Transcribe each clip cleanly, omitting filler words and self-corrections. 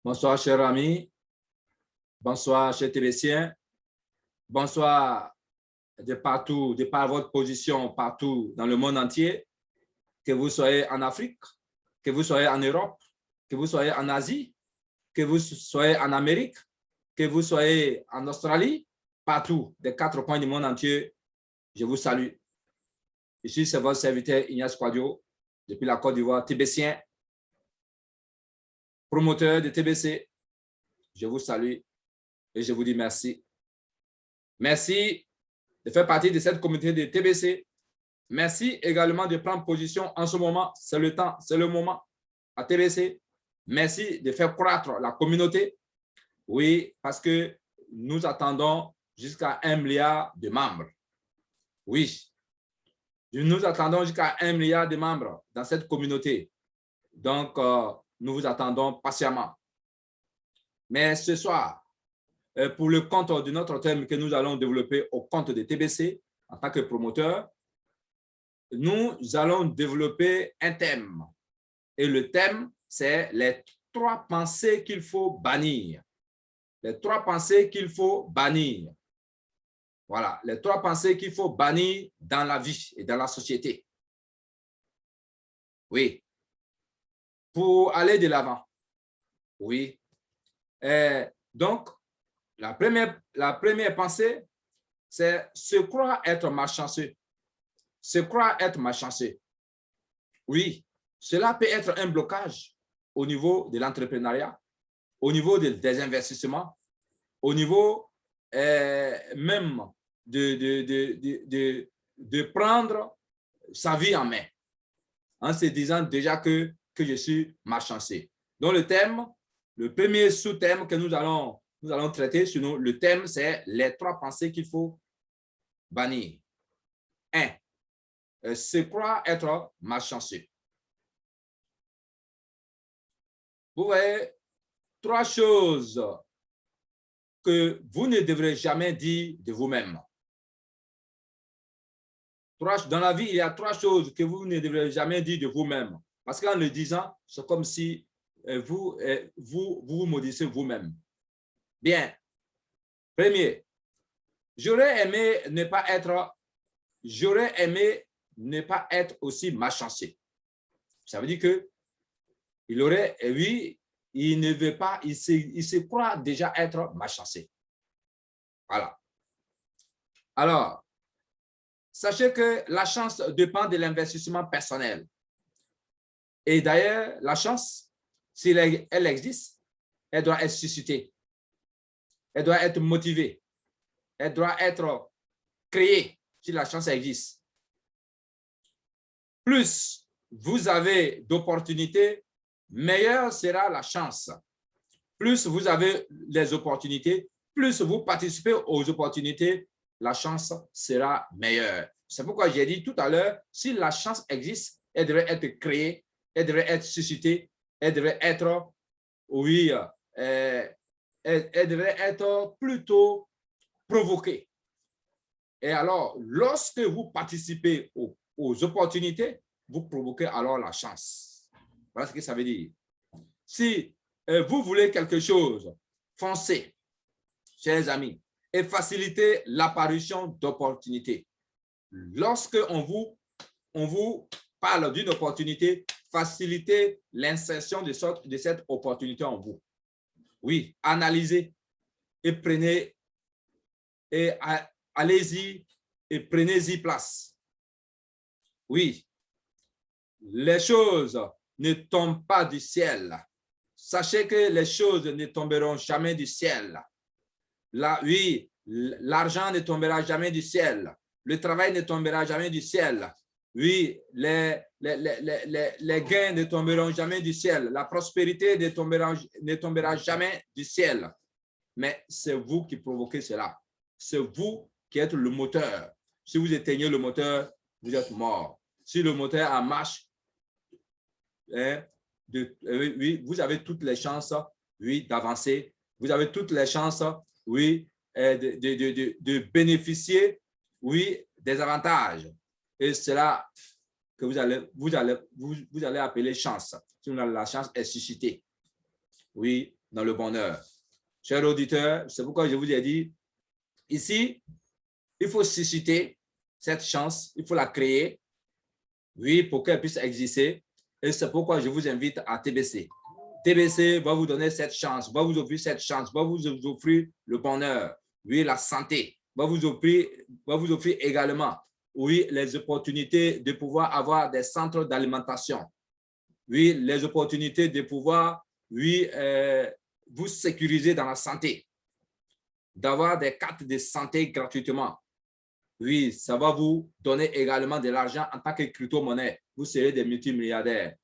Bonsoir, chers amis. Bonsoir, chers Tébéciens. Bonsoir de partout, de par votre position partout dans le monde entier. Que vous soyez en Afrique, que vous soyez en Europe, que vous soyez en Asie, que vous soyez en Amérique, que vous soyez en Australie, partout, des 4 coins du monde entier, je vous salue. Ici, c'est votre serviteur Ignace Quadio, depuis la Côte d'Ivoire, Tébécien, promoteur de TBC. Je vous salue et je vous dis merci. Merci de faire partie de cette communauté de TBC. Merci également de prendre position en ce moment. C'est le temps, c'est le moment à TBC. Merci de faire croître la communauté. Oui, parce que nous attendons jusqu'à 1 milliard de membres. Oui, nous attendons jusqu'à 1 milliard de membres dans cette communauté. Donc, nous vous attendons patiemment. Mais ce soir, pour le compte de notre thème que nous allons développer au compte de TBC, en tant que promoteur, nous allons développer un thème. Et le thème, c'est les 3 pensées qu'il faut bannir. Les 3 pensées qu'il faut bannir. Voilà, les 3 pensées qu'il faut bannir dans la vie et dans la société. Oui. Pour aller de l'avant. Oui. Donc, la première pensée, c'est se croire être malchanceux. Se croire être malchanceux. Oui, cela peut être un blocage au niveau de l'entrepreneuriat, au niveau des investissements, au niveau même de prendre sa vie en main, en se disant déjà que je suis malchanceux. Donc, le thème, le premier sous-thème que nous allons traiter, sinon le thème, c'est les 3 pensées qu'il faut bannir. 1. Se croire être malchanceux. Vous voyez, 3 choses que vous ne devrez jamais dire de vous-même. Dans la vie, il y a 3 choses que vous ne devrez jamais dire de vous-même. Parce qu'en le disant, c'est comme si vous maudissez vous-même. Bien. Premier, j'aurais aimé ne pas être aussi malchanceux. Ça veut dire que il ne veut pas, il se croit déjà être malchanceux. Voilà. Alors, sachez que la chance dépend de l'investissement personnel. Et d'ailleurs, la chance, si elle existe, elle doit être suscitée. Elle doit être motivée. Elle doit être créée si la chance existe. Plus vous avez d'opportunités, meilleure sera la chance. Plus vous avez les opportunités, plus vous participez aux opportunités, la chance sera meilleure. C'est pourquoi j'ai dit tout à l'heure, si la chance existe, elle devrait être créée, elle devrait être suscitée, elle devrait être, oui, elle devrait être plutôt provoquée. Et alors, lorsque vous participez aux opportunités, vous provoquez alors la chance. Voilà ce que ça veut dire. Si vous voulez quelque chose, foncez, chers amis, et facilitez l'apparition d'opportunités. Lorsque on vous parle d'une opportunité, facilitez l'insertion de cette opportunité en vous. Oui, analysez et prenez, et allez-y et prenez-y place. Oui, les choses ne tombent pas du ciel. Sachez que les choses ne tomberont jamais du ciel. Oui, l'argent ne tombera jamais du ciel. Le travail ne tombera jamais du ciel. Oui, les gains ne tomberont jamais du ciel. La prospérité ne tombera jamais du ciel. Mais c'est vous qui provoquez cela. C'est vous qui êtes le moteur. Si vous éteignez le moteur, vous êtes mort. Si le moteur en marche, oui, vous avez toutes les chances, oui, d'avancer. Vous avez toutes les chances, oui, de bénéficier, oui, des avantages. Et c'est là que vous allez appeler chance. Sinon, la chance est suscitée. Oui, dans le bonheur. Chers auditeurs, c'est pourquoi je vous ai dit, ici, il faut susciter cette chance, il faut la créer, oui, pour qu'elle puisse exister. Et c'est pourquoi je vous invite à TBC. TBC va vous donner cette chance, va vous offrir cette chance, va vous offrir le bonheur, oui, la santé, va vous offrir également, oui, les opportunités de pouvoir avoir des centres d'alimentation, oui, les opportunités de pouvoir, oui, vous sécuriser dans la santé, d'avoir des cartes de santé gratuitement. Oui, ça va vous donner également de l'argent en tant que crypto-monnaie. Vous serez des multimilliardaires.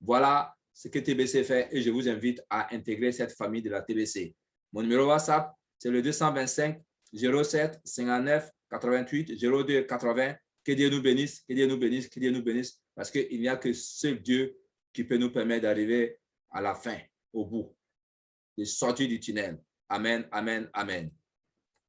Voilà ce que TBC fait et je vous invite à intégrer cette famille de la TBC. Mon numéro WhatsApp, c'est le 225 07 59 88 02 80. Que Dieu nous bénisse, que Dieu nous bénisse, que Dieu nous bénisse, parce qu'il n'y a que seul Dieu qui peut nous permettre d'arriver à la fin, au bout, de sortir du tunnel. Amen, amen, amen.